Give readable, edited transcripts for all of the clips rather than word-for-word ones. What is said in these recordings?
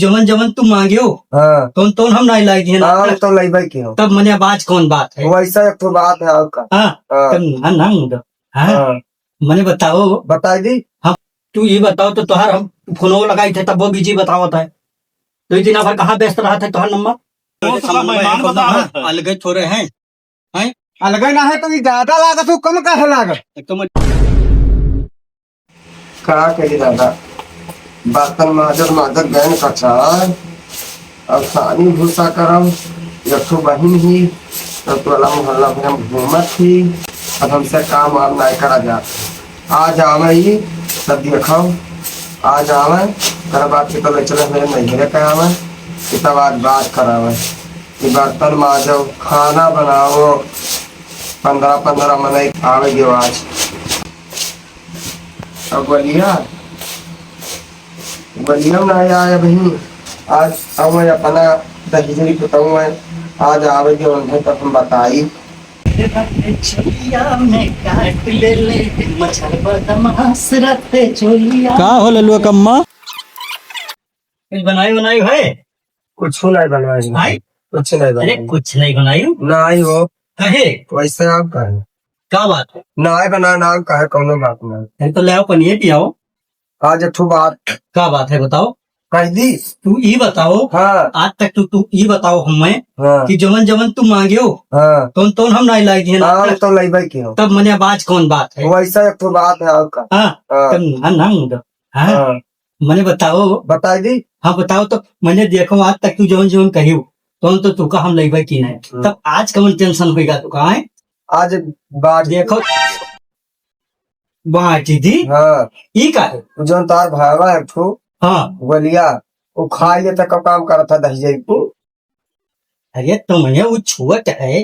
जवन जवन तुम मांगे हो हाँ तो हम नहीं लाई दिए ना। हाँ तो लई भाई क्यों तब मैंने आवाज कौन बात है। वैसा एक तो बात है आपका। हाँ हाँ तब ना ना मुंडो। हाँ हाँ मैंने बताओ। बताई दी। हम तू ये बताओ तो तुहार हम फोन लगाई थे तब वो बिजी बतावत है। तो इस दिन भर कहाँ व्यस्त रहा था तुहार नंबर। वो तो सब मेहमान बता रहे थे। अलग थोड़े हैं। हैं अलग ना है तो ये ज्यादा लागत हो कम कैसे लागत। एक तो मैं का कही दादा बर्तन माजर माजर गैन कचार और पानी भूसा करम एक ठो बहिन ही तो टोला मोहल्ला में हम घूमत थी। अब हमसे काम वाम नहीं करा जा। आज आवे ही तब देखो आज आवे कर बात के तो ले चले मेरे नहीं का आवे तब आज बात करावे कि बर्तन माजो खाना बनाओ 15-15 मने आवे गयो आज। अब बोलिया बलियम ना आया बहन आज अब मैं अपना दहीजरी बताऊँ मैं आज आवे जो उन्हें तब हम बताई। का हो ललुआ कम्मा कुछ बनाई बनाई है। कुछ नहीं बनवाई भाई कुछ नहीं अरे बनवाई कुछ नहीं बनाई नहीं हो कहे वैसे आप कहे क्या बात है। नहीं बना नाम कहे कौनो बात नहीं। अरे तो ले आओ पनीर पियाओ। आज एक ठो बात क्या बात है बताओ। कह दी। तू ये बताओ हाँ आज तक तू ये बताओ हमें हाँ कि जवन जवन तुम मांगे हो हाँ तो हम नहीं लाई दिए ना। हाँ तो लई भाई क्यों तब मैंने आवाज कौन बात है। वैसा एक ठो बात है आपका। हाँ हाँ तब ना ना मुंडो। हाँ हाँ मैंने बताओ। बताई दी। हाँ बताओ तो मैंने देखो आज तक तू जवन जवन कही हो तो तू का हम लाई भाई की नहीं। तब आज कौन टेंशन होगा तू कहा है। आज बात देखो वाह दीदी हाँ ये का है। जो तार भावा एक ठो हाँ बोलिया वो खाई ले तक काम करा था दही को। अरे तो मैंने वो छोट है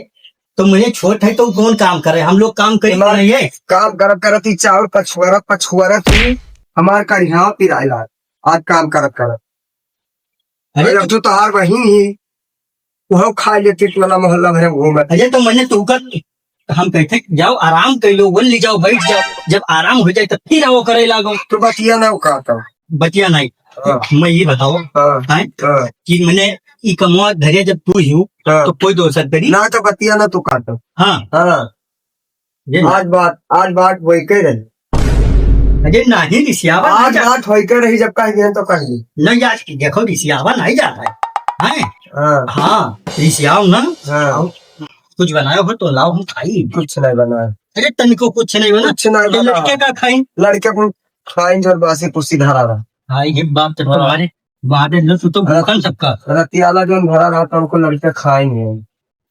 तो मैंने छोट है तो कौन काम करे हम लोग काम करें नहीं है। काम करत करत ही चावल पछुआरत ही हमार कढ़िया पिराइला आज काम करत करत। अरे अरे तो तहार वही ही वो खा लेती टोला मोहल्ला में घूमत। अरे तो मैंने तू कर हम कहते जाओ आराम कर लो बोल ली जाओ बैठ जाओ जब आराम हो जाए तो फिर आओ करे लागो। तो बतिया ना कहता बतिया नहीं। हाँ। मैं ये बताओ हाँ, हैं हाँ, कि मैंने ई कमवा धरे जब तू ही हूँ हाँ। तो कोई दोसर करी। ना तो बतिया ना तू कहता। हाँ हाँ ये आज बात वही के रही। अरे नहीं रिसियावा नहीं आज जा बात वही के रही जब कह तो कह दी। नहीं जा देखो रिसियावा नहीं जाता है हैं? हाँ हाँ रिसियाओ ना हाँ कुछ बनायो हो तो लाओ हम खाई। कुछ नहीं बना अरे तनिको कुछ नहीं बना कुछ नहीं तो बना। लड़के का खाई। लड़के को खाइन जो बासी कुर्सी धरा रहा भाई ये बाप तो हमारे बादे लो तू तो भूखन सबका। रतियाला जो भरा रहा था उनको लड़के खाएंगे।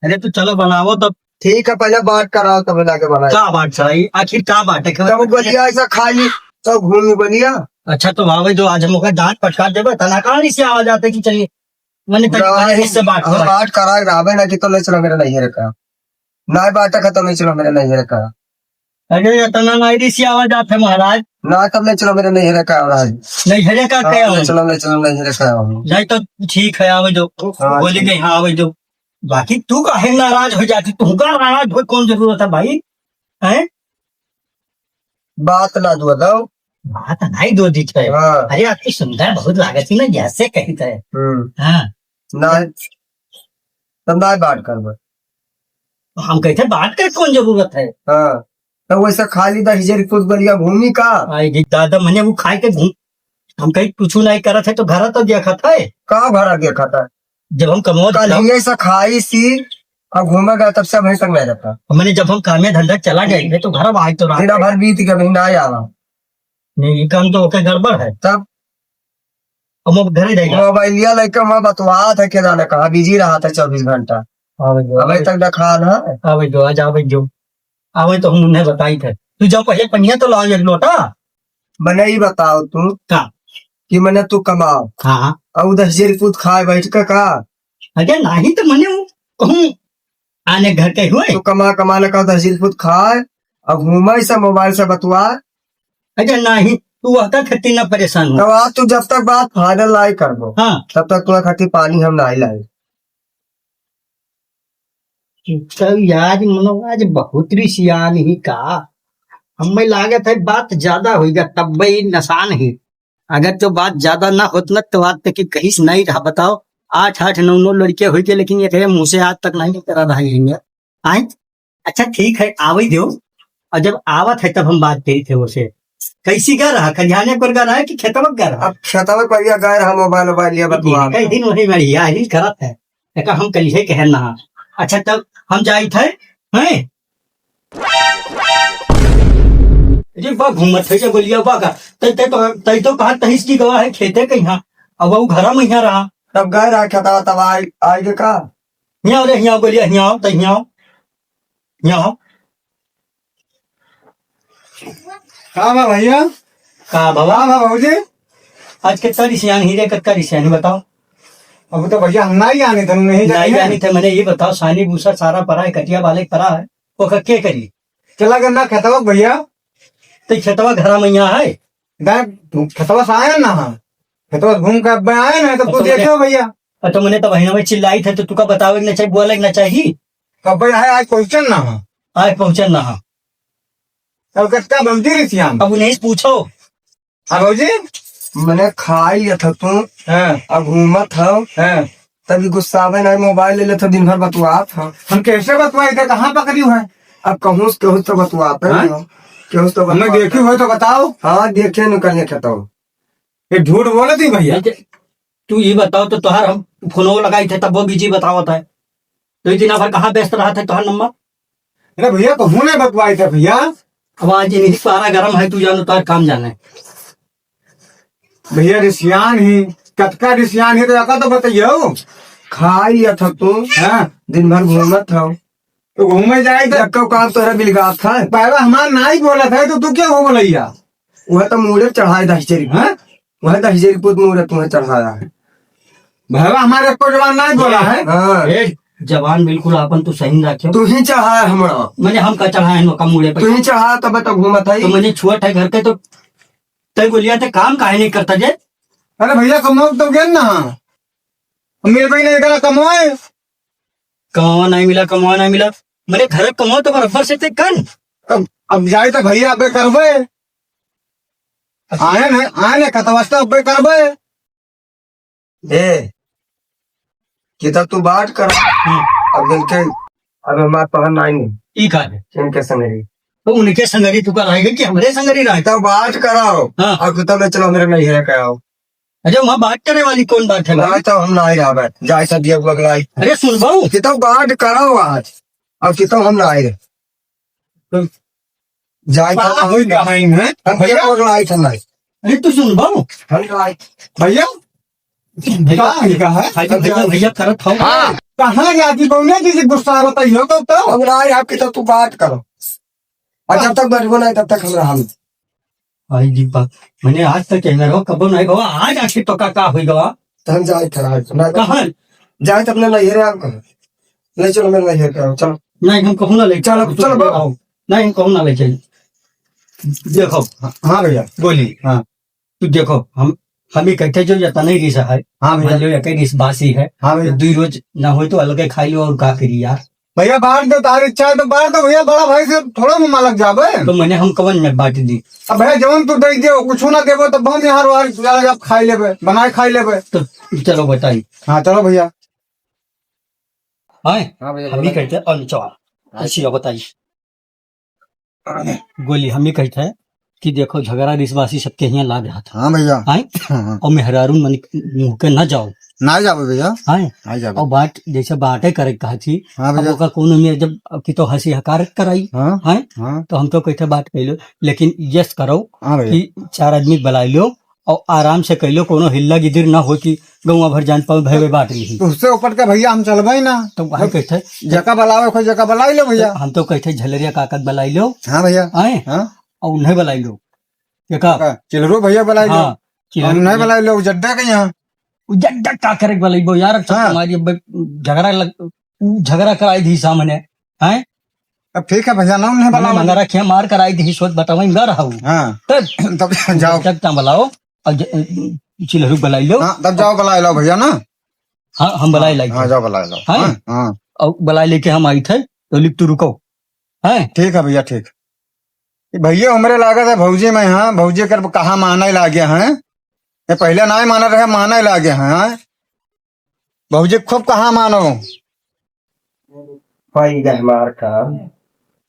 अरे तो चलो बनाओ तब। ठीक है पहले बात कराओ तब लाके बनाए। क्या बात चलाई आखिर क्या बात है तब बलिया ऐसा खाई तो घूम बलिया। अच्छा तो भावे जो आज हम डांट फटकार देवे तना कहानी से आवाज आते कि चलिए मैंने इससे बात हम करा। बात करा रावे ना कि तो ले चलो मेरा नहीं रखा ना बात खत्म नहीं चलो मेरा नहीं रखा अरे तना नायरी से आवाज आते महाराज ना तब ले चलो मेरा नहीं रखा आज नहीं हरे का क्या ले चलो नहीं रखा नहीं तो ठीक है आवे जो हाँ, बोले गई हाँ आवे जो बाकी तू काहे नाराज हो जाती तू का नाराज हो कौन जरूरत है भाई हैं। बात ना दो दो। बात नहीं दो दी है। हाँ अरे आपकी सुंदर बहुत लागत थी ना जैसे कही थे। हाँ ना तब ना बात कर हम कहते बात कर कौन जरूरत है। हाँ तो वैसा खाली दही कुछ बलिया भूमि का आई दादा मैंने वो खाए के घूम हम कहीं कुछ नहीं करा थे तो घर तो देखा था कहाँ भरा देखा था जब हम कमोद कल ही ऐसा खाई सी और घूमे गया तब से वहीं तक नहीं रहता। मैंने जब हम कामे धंधा चला गए थे तो घर आए तो महीना भर बीत गया महीना आया नहीं ये काम तो ओके गड़बड़ है तब हम घर ही रहेगा। मोबाइलिया लेकर मैं बतवा था के जाने कहा बिजी रहा था 24 घंटा अभी तक देखा ना। आवे जो आज आवे जो आवे तो हम उन्हें बताई थे तू जाओ पहले पनिया तो लाओ एक लोटा। मैंने ही बताओ तू का कि मैंने तू कमाओ हाँ और 10 पूत खाए बैठ के का अरे नहीं तो मैंने कहूँ आने घर के हुए तू कमा लेकर 10 पूत खाए और घूमे से मोबाइल से बतवा। अरे नहीं तू आता खत्ती ना परेशान हो। तब आज तू जब तक बात फाइनल लाई कर दो हाँ तब तक तुम्हें खाती पानी हम नहीं लाई। तब यार मनो आज बहुत रिसियान ही का हमें लागत है बात ज्यादा होगा तब भाई नसान ही अगर तो बात ज्यादा ना होत न तो आज तक की कहीं से नहीं रहा बताओ। 8 8 9 9 लड़के हुई के लेकिन ये मुंह से आज तक नहीं करा रहा है आए। अच्छा ठीक है आवई दो। और जब आवत है तब हम बात करी थे उसे कैसी गा रहा खलिहाने पर गा रहा है कि खेतवा गा रहा। अब खेतवा पर गए रहा मोबाइल वोबाइल लिया बतवा कई दिन वही बढ़िया ही करत है देखा हम कलिए कह ना। अच्छा तब हम जाई थे हैं जी बा घूमत है बोलिया बा का तई तो कहा तहिस की गवा है खेते कहीं अब वो घरा में यहाँ रहा तब गए रहा खेतवा तब आए का यहाँ रे यहाँ बोलिया यहाँ तो यहाँ हाँ भैया का बाबा हाँ भाजी आज कितना रिसियान हीरे कत्का रिसियानी बताओ। अब तो भैया हम नहीं आने थे नहीं नहीं जानी थे मैंने ये बताओ सानी भूसा सारा परा है कटिया वाले परा है वो क्या करी चला गन्ना खेतवा भैया तो खेतवा घरा में यहाँ है खेतवा से आया ना हाँ खेतवा घूम कर अब आए ना तो तू देखो भैया और तो मैंने तो बहनों में चिल्लाई थे तो तुका बतावे ना चाहिए बोले ना चाहिए कब भैया है आज क्वेश्चन ना हाँ आज पहुंचन ना हाँ अब कितना बनती रही थी अब उन्हें से पूछो। हाँ भाजी मैंने खाई लिया था तू हाँ अब घूमत था हाँ तभी गुस्सा में नहीं मोबाइल ले लेता दिन भर बतवा था। हम कैसे बतवाए थे कहाँ पकड़ी है अब कहूँ केहू तो बतवाते हाँ? केहू तो हमने बतवाते। देखी हो तो बताओ हाँ देखे निकलने खेता ये झूठ बोले थी भैया तू ये बताओ तो तुहार हम फोनो लगाई थे तब वो बिजी बतावत है तो ये दिन भर कहाँ व्यस्त रहा था तुहार नंबर। अरे भैया कहूँ नहीं बतवाए थे भैया अब आज नहीं पारा गर्म है तू जानो तुहार काम जाने भैया रिसियान ही कटका रिसियान ही तो जाका तो बताइयो खाई लिया था तू हाँ दिन भर घूमत था तो घूमे जाए तो जक्का काम तोहरा बिलगात था पहला हमारा ना ही बोला था तो तू क्या हो बोलैया वह तो मुड़े चढ़ाए 10,000 हाँ वह 10,000 पुत मुड़े तुम्हें चढ़ाया है। भैया हमारे को जवान नहीं बोला है हाँ ए जवान बिल्कुल अपन तो सही रखे तू ही चढ़ाया हमरा मैंने हम का चढ़ाए नौका मुड़े तू पे ही चढ़ाया तब तो घूमत है तो मैंने छुआ है घर के तो तय बोलिया थे काम काहे नहीं करता जे अरे भैया कमाओ तो गए ना मेरे भाई ने कहा कमाए कमावा नहीं मिला कमावा नहीं मिला मैंने घर कमाओ तो बराबर से ते कन अब जाए तो भैया अब करबे आए ना कतवास्ता अब करबे ए किता तू बात कर अब इनके अब हमारे पहन नहीं ई का है इनके संगरी तो उनके संगरी तू का रहेगा कि हमारे संगरी रहे तो बात कराओ हाँ। और कुत्ता में चलो मेरे नहीं है क्या आओ अरे वहाँ बात करने वाली कौन बात है भाई? नहीं तो हम नहीं रहा बैठ जाए सब दिया अगलाई अरे सुन भाऊ किता बात कराओ आज अब किता हम नहीं रहे जाए तो भैया अगलाई था नहीं अरे तू सुन भाऊ हम नहीं भैया भैया भैया भैया करत हो कहाँ जाती बोलने किसी गुस्सा बताइयो तो हम नहीं आप किता तू बात करो और जब तक बैठो नहीं तब तक हम रहा आई जी बात मैंने आज तक कहना रहो कब नहीं गवा आज आखिर तो का हुई गवा तो हम जाए थे कहाँ जाए तो अपने नहीं है आप नहीं चलो मेरे नहीं है चलो नहीं हम कहूँ ना ले चलो, चलो, आओ नहीं हम कहूँ ना ले चल देखो हाँ भैया बोली हाँ तू देखो हम ही कहते जो जाता नहीं रिसा है हाँ मान भैया लो एक रिस बासी है हाँ भैया दो रोज ना हो तो अलग खाई लो और का करी यार भैया बाहर दो तारी इच्छा है तो बाहर दो भैया बड़ा भाई से थोड़ा मुँह लग जाबे तो मैंने हम कवन में बांट दी अब भैया जवन तू दे दियो कुछ ना देबो तो बहुत यहाँ वार आप खाई लेबे बनाए खाई लेबे तो चलो बताई हाँ चलो भैया हाँ हाँ भैया हम ही कहते और चौहा अच्छी बताई गोली हम ही कहते हैं कि देखो झगड़ा रिसवासी सबके यहाँ लाग रहा था हाँ भैया हाँ और मेहरारून मन मुँह के न जाओ ना जाबे भैया हाँ ना जाबे और बात जैसे बातें करे कहा थी हाँ अब भैया ओका कोनो में जब की तो हंसी हकारत कराई हाँ हाँ हाँ तो हम तो कहते बात कैलो लेकिन यस करो हाँ भैया कि 4 आदमी बुलाई लो और आराम से कैलो कोनो हिल्ला गिदिर ना हो कि गौवा भर जान पाओ भय बात रही तो उससे ऊपर के भैया हम चलबे ना तो वही कहते जगह बुलावे कोई जगह बुलाई लो भैया हम तो कहते झलरिया काकत बुलाई लो हाँ भैया आए हाँ और उन्हें बुलाई लो देखा चिलरू भैया बुलाई लो हाँ हम नहीं बुलाई लो जड्डा के यहाँ जड्डा का करे बुलाई बो यार अच्छा हाँ। हमारी झगड़ा कराई थी सामने हैं अब ठीक है भैया ना उन्हें मैंने बुलाओ मंगरा खे मार कराई थी सोच बताओ मैं रहा हूँ हाँ तब तब जाओ तब ता बुलाओ और चिलहरू बुलाई लो हाँ तब जाओ बुलाई लो भैया ना हाँ हम बुलाई लाई हाँ जाओ बुलाई लो हाँ? हाँ हाँ और बुलाई लेके हम आई थे तो लिख तू रुको है ठीक है भैया ठीक भैया उमरे लागत है भौजी में हाँ भौजी कर कहा माने लागे हैं ये पहले ना माना रहे, माने लागे हैं। बहुजी खूब कहाँ मानो। होई गए हमार काम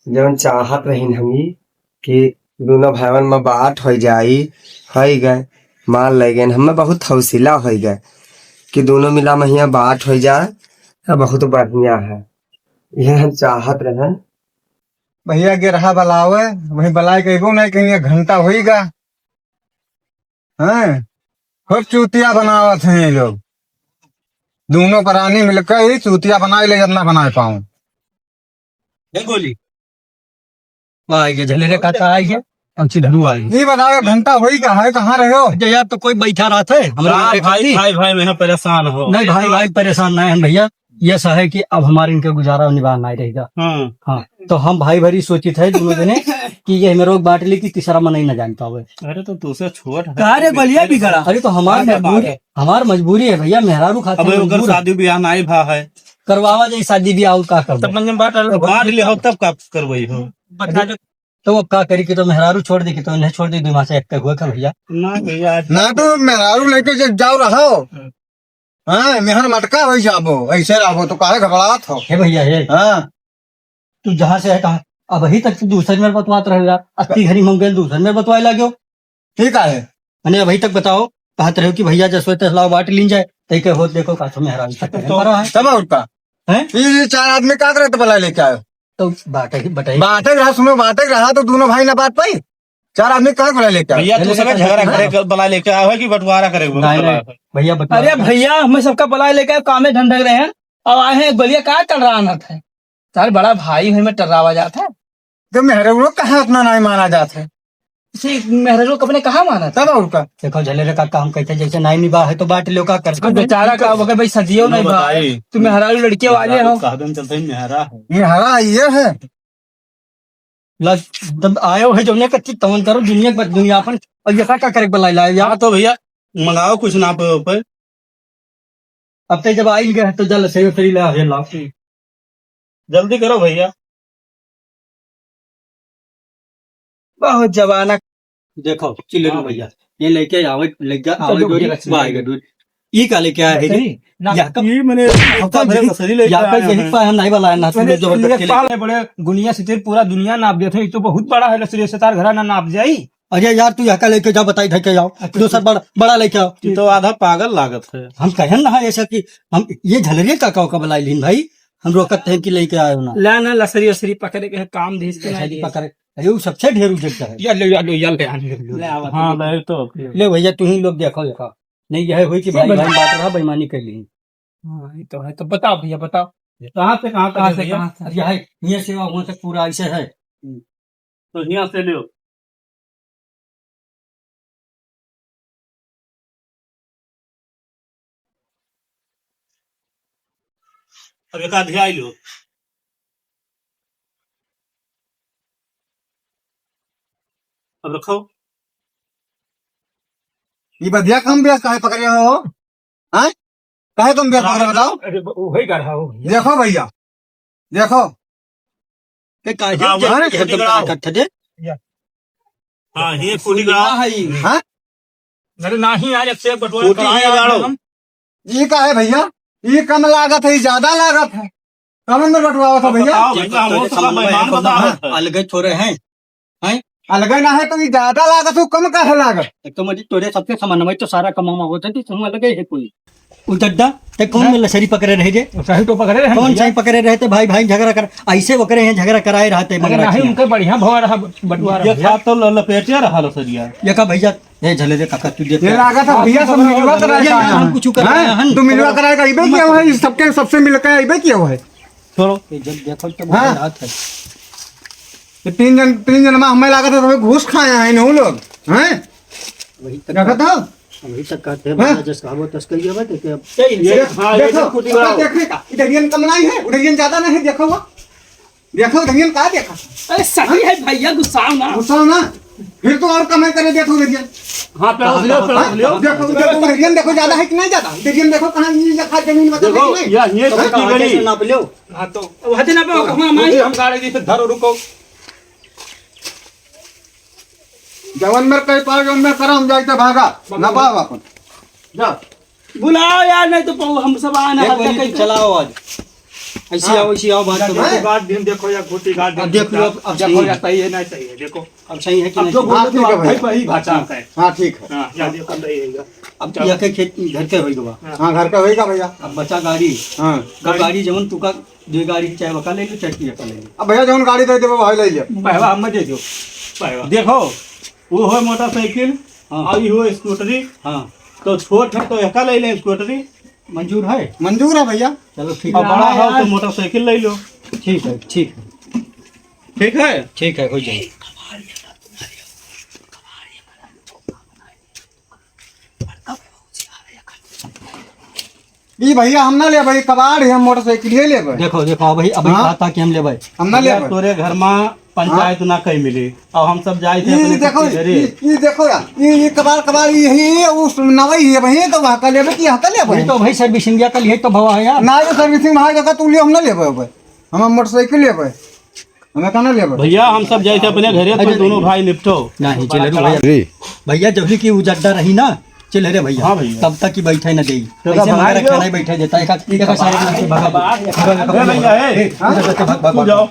जौन चाहत रही हमी कि दोनों भाईवन में बात हो जाई। होई गए मान लगे हमें बहुत हौसला हो गए कि दोनों मिला महिया बात हो जाए तो बहुत बढ़िया है। यह हम चाहत रहे। भैया गिरहा बलावे वही बलाए कहबो नहीं कहीं घंटा होईगा हैं। खूब चूतिया बनावत हैं ये लोग। दोनों प्राणी मिलकर ही चूतिया बनाए ले, ना बना पाऊं। गोली आएंगे झलेरे काका आएंगे अच्छी धनु आएंगे। ये बताओ घंटा होईगा है, कहाँ रहे हो? यार तो कोई बैठा रहा था हमारे भाई मैं परेशान हो। नहीं भाई परेशान नहीं है भैया। ये सा है कि अब हमारे इनके गुजारा निभा नहीं रहेगा। हाँ तो हम भाई भरी सोची थे दोनों जने कि ये हमें रोग बांट ली कि तीसरा मन नहीं न जानता हुए। अरे तो तुझसे छोट अरे बलिया भी करा। अरे तो हमार मजबूरी है भैया। मेहरारू खाते अब अगर शादी ब्याह नहीं भा है करवावा जाए शादी ब्याह का कर तब मन बांट ले हो तब का करवई हो। तो अब का करी कि तो मेहरारू छोड़ दी कि तो इन्हें छोड़ दी दिमाग से एक हुआ का भैया। ना भैया ना तो मेहरारू लेके जाओ रहो। हाँ मेहर मटका हो जाबो ऐसे रहो तो काहे घबराहट हो। हे भैया हे हाँ तू जहाँ से है कहा अब अभी तक तू दूसरे में बतवात रहे यार। अस्ती घड़ी मंग गए दूसरे में बतवाए लगे। ठीक है मैंने अभी तक बताओ कहते रहो कि भैया जसो तसलाव बांट लीन जाए तय के हो देखो का मेहरारू सब उनका है। ये 4 आदमी का करे तो बला लेके आयो तो बाटे बताइए बांटे रहा, सुनो बांटे रहा तो दोनों भाई ना बात पाई। 4 आदमी कहाँ बला लेके आयो? भैया तू सब झगड़ा करे बला लेके आया है कि बंटवारा करे भैया बता। अरे भैया हमें सबका बुलाए लेकर काम में ढंढक रहे हैं। अब आए हैं बलिया कहा टल रहा था। तार बड़ा भाई हमें टर्रावा जाता है। तो मेहरारू कहाँ उतना नहीं माना जाता है। इसी मेहरारू कब ने कहा माना था। तब उनका देखो झलेरे का काम कहते जैसे नाई निभा है तो बांट लो का कर। बेचारा का अगर भाई सदियों नहीं भाई तुम मेहरारू लड़के वाले हो। साधन चलते ही मेहरा है। ये हरा ये है तब आयो है जो ने कच्ची तवन करो दुनिया पर और ये का करे बुलाई लाए यार। हाँ तो भैया मंगाओ कुछ ना पे अब तक जब आई गए तो जल सही फ्री ले आ लाओ। जल्दी करो भैया। बहुत जवाना देखो चिल्ले भैया ये लेके आवे लेके आवे दूध ये का लेके आया है ये मैंने हफ्ता भर मछली लेके या का यही पाया नहीं वाला है ना तुमने पाल बड़े गुनिया से पूरा दुनिया नाप देते हैं। तो बहुत बड़ा है लसरी से तार घरा ना नाप जाई। अरे यार तू यहाँ का लेके जाओ बताई थे जाओ दूसरा बड़ा लेके आओ। ये तो आधा पागल लागत है। हम कहें ना ऐसा कि हम ये झलरिया काका का बुलाई लीन भाई हम रोकते हैं कि लेके आयो ना ला ना लसरी असरी पकड़े के काम धीस के नहीं पकड़े। अरे वो सबसे ढेर उजगता है। हाँ ले तो ले भैया तू ही लोग देखो देखो नहीं यह हुई कि भाई भाई बात रहा बेईमानी कर ली। हाँ तो है। तो बताओ भैया बताओ कहाँ से कहाँ से अरे है ये सेवा वहाँ तक पूरा ऐसे है। तो यहाँ से लो। अब एक आध आई लो। अब रखो। ये बढ़िया काम भी काहे पकड़े हो? हाँ काहे तुम भी पकड़े बताओ? अरे वही गढ़ा हो देखो भैया देखो हाँ ये फूली गड़ा हाँ अरे नहीं यार अब से बटवारा ये का है भैया? ये कम लागत है, ये ज्यादा लागत है। कम में बटवाओ था भैया। अलग थोड़े हैं अलग ना है तो ये ज्यादा लागत है, कम का है लागत। एक तो मुझे तोरे सबके समन्वय तो सारा कमामा होता है तुम अलग है कोई उदड्डा ते कौन में लसरी पकड़े रह जे सही तो पकड़े रहे कौन सही पकड़े रहते भाई भाई झगड़ा कर ऐसे वकरे हैं झगड़ा कराए रहते मगर नहीं उनके बढ़िया भवा रहा बटवारा ये खा तो लपेटे रहा लो सरिया। ये का भैया ये झले दे काका तू देख ये लागत है भैया सब मिलवा कराएगा। हम कुछ कराया हन तो मिलवा कराएगा इबे किया हुआ है, सबके सबसे मिलकर इबे किया हुआ है। छोड़ो जब देखो तो हाँ। बात है। ये 3 जन में हमें लागत है तो घूस खाए हैं इन लोग हैं वही क्या कहता वही तक कहते हैं भैया जस कहावत तस कहिए बात है कि ये हाँ ये देखो फूली गड़ा देखने का इधरियन कम नहीं है उधरियन ज्यादा नहीं है। देखो वो देखो उधरियन का देखा अरे सही है भैया गुस्सा ना गुस्सा ना फिर तो और कम करे। देखो उधरियन हाँ पे देखो उधरियन देखो ज्यादा है कि नहीं ज्यादा। उधरियन देखो कहाँ लिखा जमीन बता देखो नहीं ये फूली गड़ी नाप लो। हाँ तो वह ना पे हम गाड़ी दी धरो रुको जवन में कहीं पाओ जवन में करो हम जाते भागा ना पाओ अपन जा बुलाओ यार, नहीं तो हम सब आना एक हल्का गोली कहीं तू चलाओ आज। ऐसी आओ बात करो। हाँ। गार्ड दिन देखो या घोटी गार्ड अब देख लो, अब देखो सही या है। सही है नहीं सही है देखो। अब सही है कि अब जो नहीं? बोलो हाँ, तो ठीक है आप भैया। भाई वही भाषा का है। हाँ ठीक है। हाँ या देखो सही है अब यके खेत घर के होई गवा। हाँ घर का होएगा भैया। अब बचा गाड़ी, हाँ गाड़ी जवन तुका दो गाड़ी चाहे वका ले लो, चाहे तू यका ले लो। अब भैया जवन गाड़ी दे दे भाई ले लिया। पहवा हम दे दो पहवा देखो वो हो मोटरसाइकिल हाँ। और ये हो स्कूटरी। हाँ तो छोट है तो यका ले लें स्कूटरी मंजूर है। मंजूर है भैया। चलो ठीक और है, बड़ा हो तो मोटरसाइकिल ले लो। ठीक है, ठीक है, ठीक है ठीक है, हो जाए। ई भैया हम ना ले भाई कबाड़ है, हम मोटरसाइकिल ही ले भाई। देखो देखो अभी अभी हाँ। बात कि हम ले भाई। हम ना ले यार, भाई। तोरे घर में पंचायत ना कहीं मिली और हम सब जाए थे ये अपने देखो कच्ची घरे। ये देखो यार ये कबाड़ कबाड़ यही उस नवई है भैया तो वहाँ का ले की यहाँ का ले भाई। ये तो भाई सर्विसिंग का लिए तो भवा है यार। ना ये सर्विसिंग वहाँ जगह तू ले हम ना ले भाई। हम मोटरसाइकिल ले भाई, हमें कहना ले भाई। भैया हम सब जाए थे अपने घरे तो दोनों भाई निपटो। नहीं चले रो भैया, भैया जब भी की उजड्डा रही ना चल रे भैया। हाँ भैया। तब तक की बैठे न दे, तो ऐसे भगा हमारा दो। खाना ही बैठे देता है। एक साइड में भगा अरे भैया ए, तू जाओ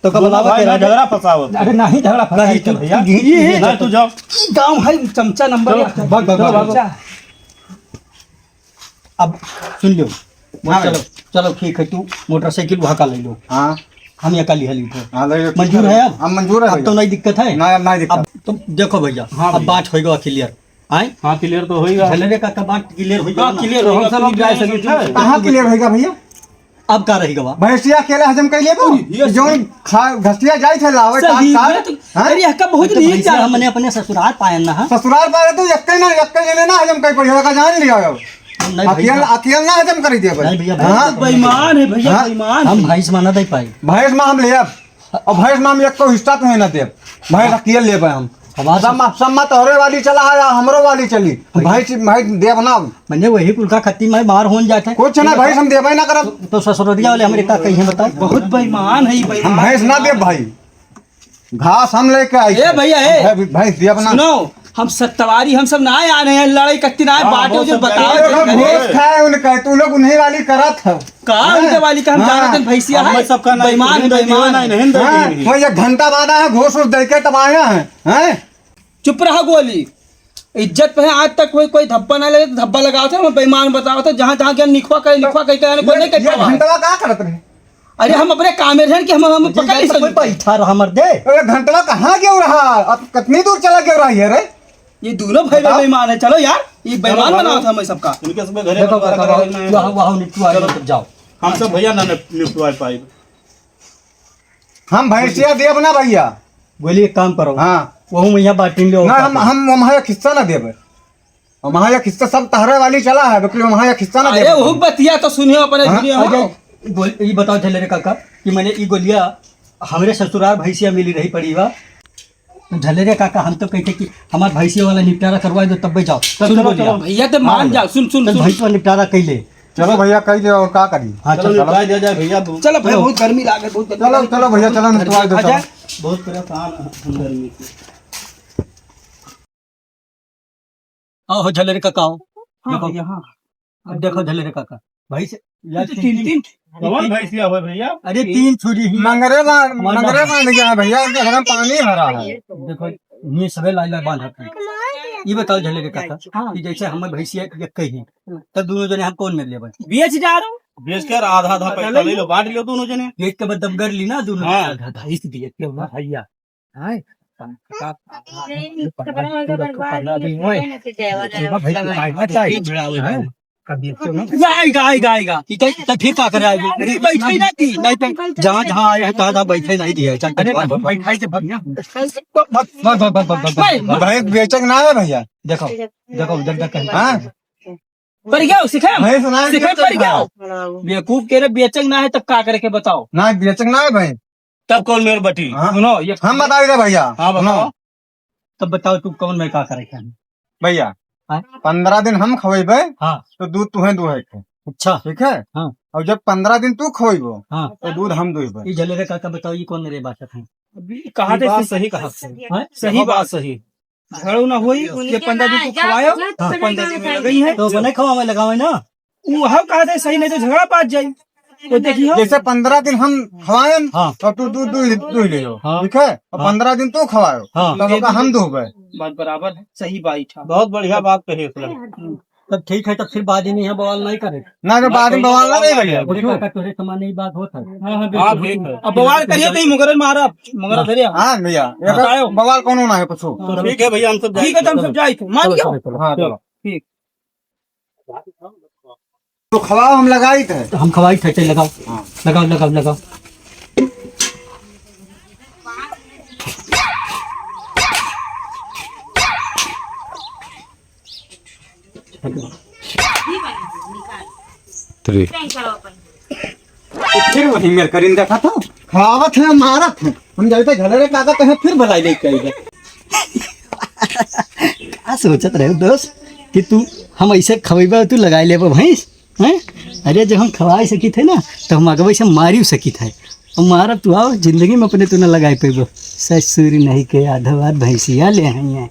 तो कब लावा भाई के ना झगड़ा फसाओ। अरे नहीं झगड़ा फसा नहीं तो भैया ना तू जाओ गाँव है चमचा नंबर एक है। भाग भाग भाग चमचा। अब सुन लो। हाँ चलो चलो ठीक है, तू मोटरसाइकिल वहाँ का ले लो, हाँ हम यहाँ का लिया ली थे। हाँ ले लो। मंजूर है अब? हम मंजूर है अब तो भैया। नहीं दिक्कत है। ना नहीं दिक्कत। अब तो देखो भैया, हाँ अब भैया। बात होएगा क्लियर। आए हाँ क्लियर तो होएगा। झलरे का बात क्लियर हो हाँ, क्लियर हो गया, सब जाए सके थे। कहाँ के लिए भैया भैया? अब का रहेगा बा? भैंसिया अकेले हजम कर लिए जो घटिया जाए थे लावे सही काट है काट। तो- हाँ? अरे यहाँ का बहुत तो नीक भैंसिया जा हमने अपने ससुराल पाया ना। हाँ? ससुराल पाए तो यक्के जने ना हजम कर पड़ी का जान लिया अब। नहीं अकेले भैया, अकेले ना हजम कर दिया नहीं भैया, हाँ बेईमान है भैया, हाँ। बेईमान हम भैंस माना नहीं पाए। भैंस में हम ले अब और भैंस में हम एक को हिस्सा तो है ना दे भैंस अकेले ले पाए हम। हमारे सब मत तोहरे वाली चला है या हमरो वाली चली भैंस भैंस देव ना मैंने वही कुलका खत्ती में बाहर होन जाते हैं। कुछ ना भैंस हम देवे ना करब। तो ससुरिया वाले हमारे का कही है बताओ। बहुत बेईमान है ये हम बेईमान। भैंस ना दे भाई, घास हम लेके आई ए भैया, ए। भैंस देव ना। सुनो, हम सत्तवारी हम सब ना आ रहे हैं, लड़ाई कत्ती ना हाँ, बाटे वो जो सब बताओ लड़ाई जो लोग करे। घोष खाए उनका तू लोग उन्हीं वाली करत है। कहा उनके वाली का हम हाँ। जानते हैं भैंसिया हम है सबका नहीं बेईमान है, बेईमान है। नहीं हाँ, नहीं वो ये घंटा बांधा है घोष उस दे के तब आया है हैं? चुप रहा गोली, इज्जत पे है। आज तक कोई धब्बा ना लगे तो धब्बा लगाओ थे, बेईमान बताओ थे। जहाँ जहाँ के निखवा कहे कोई नहीं ये कर पावा। घंटवा का करत रहे? अरे हम अपने काम में रहन कि हम पकड़ नहीं कोई सकते। बैठा रहा मर दे। अरे घंटवा कहाँ क्यों रहा? अब कितनी दूर चला क्यों रहा है रे? ये दोनों भाई बताओ। बेईमान है। चलो यार, ये बेईमान चलो, बनाओ था हमें सबका। इनके सब घरे देखो बंटवारा करवाना है। वहाँ वहाँ निकलवा तब जाओ। हम सब भैया ना निपटवा पाए। हम भैंसिया देव ना भैया। बोलिए एक काम करो, हाँ वहाँ मैया बाटिंग लो। ना हम वहाँ एक हिस्सा ना देवे। और वहाँ एक हिस्सा सब तहरे वाली चला है बकली वहाँ एक हिस्सा ना अरे देवे। वो बतिया तो सुनियो अपने हाँ? सुनियो। अजय ये बताओ झलरे काका कि मैंने ये गोलिया हमारे ससुराल भैंसिया मिली रही पड़ी बा। तो झलरे काका हम तो कहते कि हमारे भैंसिया वाला निपटारा करवा दो तब भी जाओ। चलो, सुन चलो, गोलिया, भैया तो मान जाओ। सुन सुन सुन। भैंस वाला निपटारा कैले। चलो भैया कही दे और का करी। हाँ चलो चलो निपटा दिया जाए भैया। चलो भैया, बहुत गर्मी लागे, बहुत गर्मी चलो लागे। चलो भैया चलो निपटवा दो अजय, चलो। बहुत परेशान है अंदर में। आओ झलरे काका आओ। हाँ देखो भैया, हाँ। अब देखो झलरे काका भाई से यार तो तीन तीन कौन भैंसिया हुआ भैया? अरे तीन छुरी ही मंगरे बांध गया है भैया उनके घर में पानी भरा है। देखो ये सबे लाई लाई बांध है। ये बताओ झलरे काका कि जैसे हमारे भैंसिया एक कही तब दोनों जने हम कौन में लेबे? बेच जा रहा हूँ। बेच कर आधा आधा पैसा ले लो, बांट लो दोनों जने। एक के बाद दबगर ली ना दोनों हाँ। भैंस दिए क्यों ना भैया। हाय गाएगा फिर का करे आएगी? बैठे ना थी। नहीं तो जहाँ जहाँ आए हैं तहाँ बैठे नहीं दिए। चल बैठाई से भगिया। भैंस बेचक ना है भैया। देखो देखो जगदा कहीं हाँ पर गया सिखा भैंस ना सिखा पर गया। बेवकूफ कह रहे बेचक ना है तब का करे के बताओ। ना बेचक ना है भैंस। तब कौन मेरे बटी? हाँ? सुनो ये हम बता दे भैया। हाँ बताओ। तब बताओ तू कौन में का करे के? भैया हाँ? 15 दिन हम खवेबे हाँ तो दूध तुम्हें दुहे के अच्छा ठीक है। हाँ। और जब 15 दिन तू खवेबो हाँ तो दूध हम दुहेबे। ये झलरे काका बताओ ये कौन मेरे बात है? कहा बात सही कहा। हाँ? सही बात सही। झगड़ा ना हुई ये 15 दिन को खवायो तो 15 दिन में लगई है तो बने खवा में लगावे ना। वो हम कहा थे सही नहीं तो झगड़ा पात जाई तो देखियो जैसे 15 दिन हम खवाए हाँ। तो तू दूध दूध ले लो, हाँ। ठीक है, और 15 दिन तू खवाओ हाँ। तब ओका हम दूबे। बात बराबर है, सही बात है। बहुत बढ़िया बात कही उसने। तब ठीक है, तब फिर बाद में यहाँ बवाल नहीं करे। ना तो बाद में बवाल ना नहीं भैया। तोरे समान नहीं बात होता है। हाँ हाँ हाँ, बिल्कुल। ठीक है। अब बवाल करिए तो मुगर मारा मुगर धरे हाँ भैया, बताओ। बवाल कौन होना है पूछो। तो ठीक है भैया, हम सब ठीक है तो हम सब जाए थे मान गयो हाँ चलो ठीक। तो खवाओ, हम लगाई थे। तो हम खवाई थे, चल लगाओ लगाओ लगाओ लगाओ। फिर वही मेरे करीन देखा था, खवावत है मारत है, हम जाते झलरे कागत है फिर भलाई लेके आई। क्या सोचत रहे दोस्त कि तू हम ऐसे खवेबा तू लगाई ले भैंस हैं? अरे जब हम खवाई सकी थे ना तो हम अगवे से मारी सकी थे, और मारब तू आओ जिंदगी में अपने तू न लगाई पेबो। ससुर नहीं के आधा बात भैंसिया ले आई हैं।